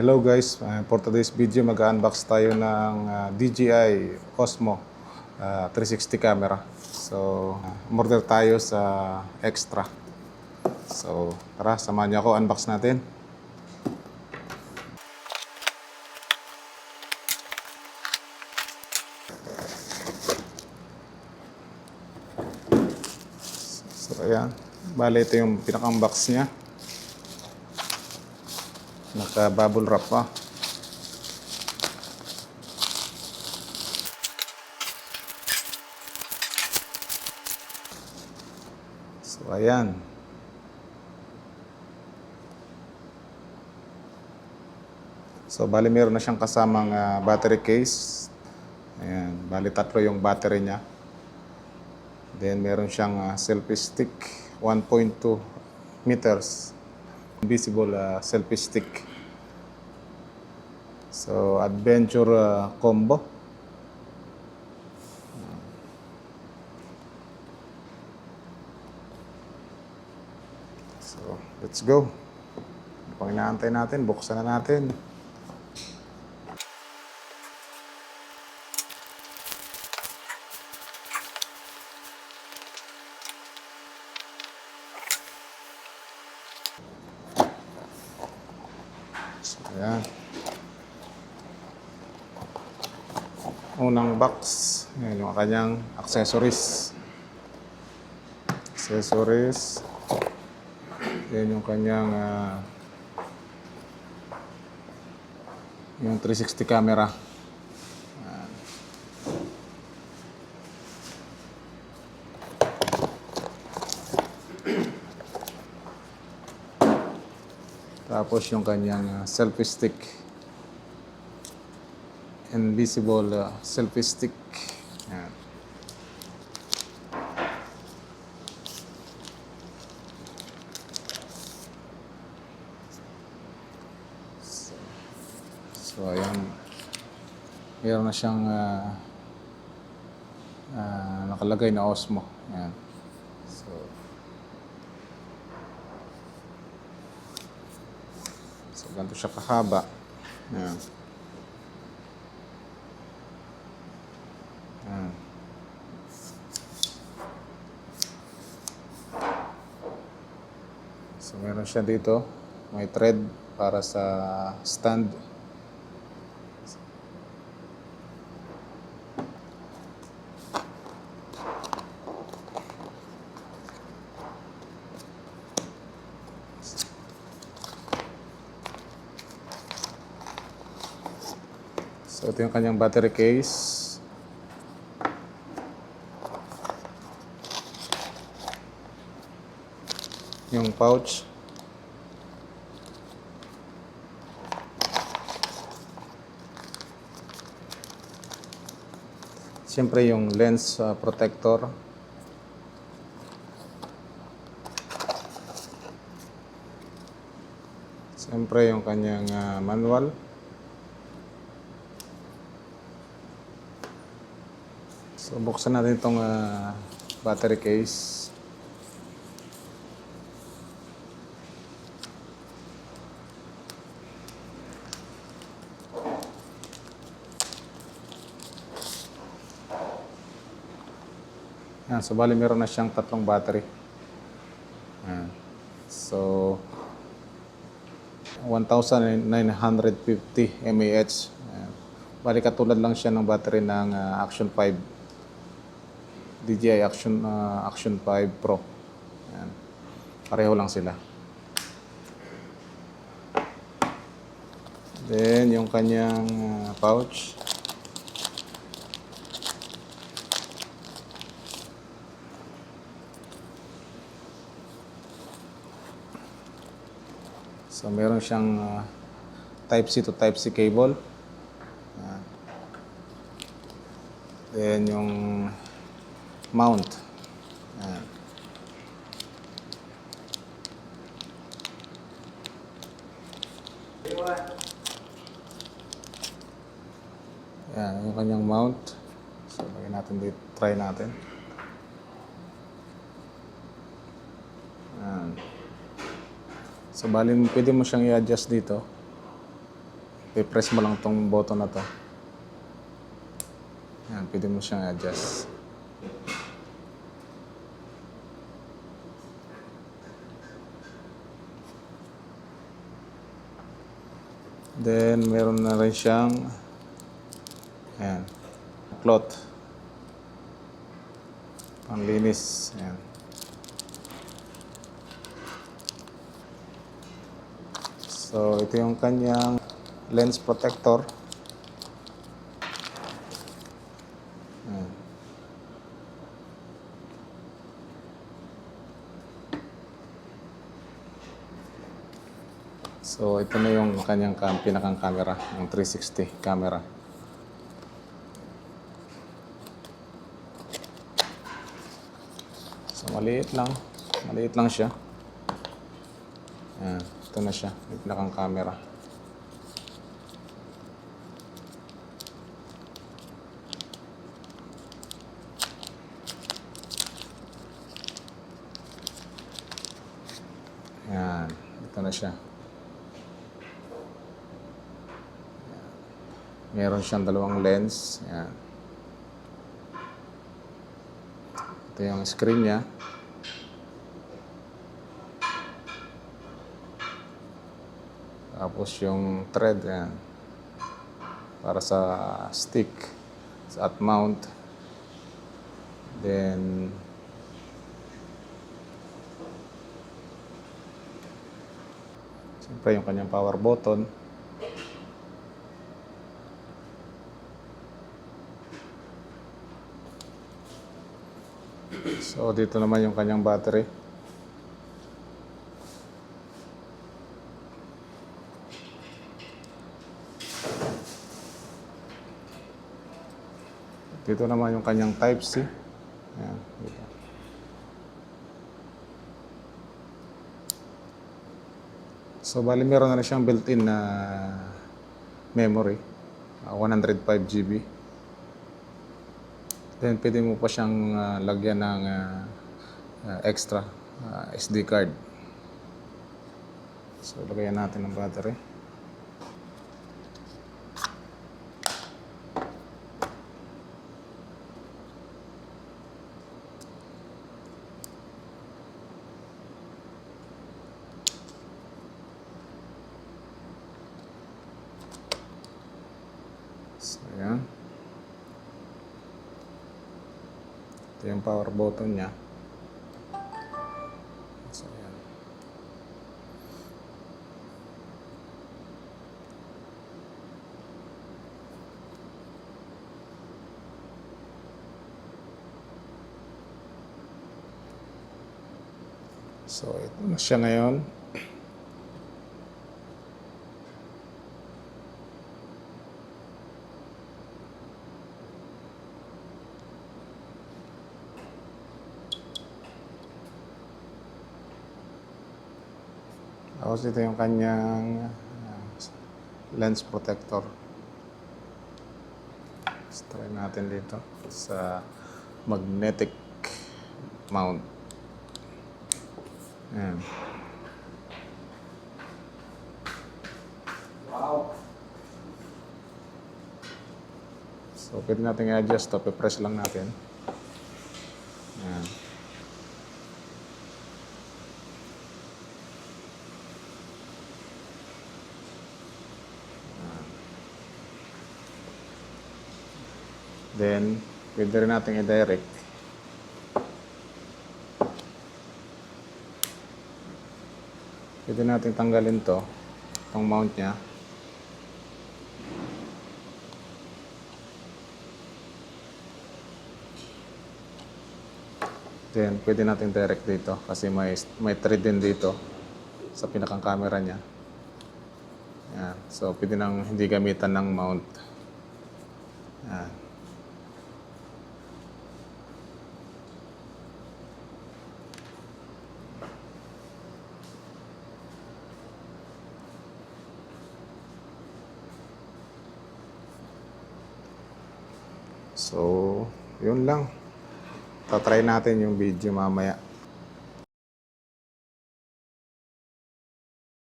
Hello guys, for today's video mag-unbox tayo ng DJI Osmo 360 camera. So, umorder tayo sa extra. So, tara, samahan niyo ako, unbox natin. So, ayan. Bale, ito yung pinaka-unbox niya. Naka-bubble wrap pa. So, ayan. So, bali meron na siyang kasamang battery case. Ayan, bali tatlo yung battery niya. Then, meron siyang selfie stick, 1.2 meters. Visible selfie stick. So, adventure combo. So, let's go. Pang inaantay natin, buksan na natin. So, ayan. Unang box. Ayan yung kanyang accessories. Ayan yung kanyang yung 360 camera. Tapos yung kanyang selfie stick. Invisible selfie stick. Ayan. So ayan. Meron na siyang nakalagay na Osmo. Ayan. So ganito siya kahaba. Ayan. Ayan. So meron siya dito. May thread para sa stand. So ito yung kanyang battery case. Yung pouch. Siyempre yung lens protector. Siyempre yung kanyang manual. So buksan natin itong battery case. Yan, so bali meron na siyang tatlong battery. Yan. So 1,950 mAh. Yan. Bali katulad lang siya ng battery ng Action 5. DJI Action 5 Pro. Yan. Pareho lang sila. Then yung kanyang pouch. So meron siyang Type-C to Type-C cable. Yan. Then yung mount. Yan. Yan, yung kanyang mount. So, lagyan natin dito. Try natin. Yan. So, bali, pwede mo siyang i-adjust dito. i-press mo lang tong button na to. Yan, pwede mo siyang adjust. Then, meron na rin siyang ayan, cloth. Panglinis. Ayan. So, ito yung kanyang lens protector. Ayan. So, ito na yung kanyang pinakang camera, yung 360 camera. So, maliit lang siya. Ayan, ito na siya, yung pinakang camera. Ayan, ito na siya. Meron siyang dalawang lens. Ayan. Ito yung screen niya. Tapos yung thread. Ayan. Para sa stick. At mount. Then, siyempre yung kanyang power button. So, dito naman yung kanyang battery. Dito naman yung kanyang Type-C. Ayan, dito. So, bali meron na rin siyang built-in na memory. 105 GB. Then, pwede mo pa siyang lagyan ng extra SD card. So, lagayan natin ng battery. So, ayan. Ito yung power button niya. So, ayan. So, ito na siya ngayon. Tapos ito yung kanyang lens protector. Let's try natin dito sa magnetic mount. Ayan. Wow. So, pwede natin i-adjust ito. Press lang natin. Ayan. Then, pwede rin natin i-direct. Pwede natin tanggalin to, itong mount niya. Then, pwede natin direct dito kasi may thread din dito sa pinakang camera niya. Yan. So, pwede nang hindi gamitan ng mount. Yan. So, yun lang. Tatry natin yung video mamaya.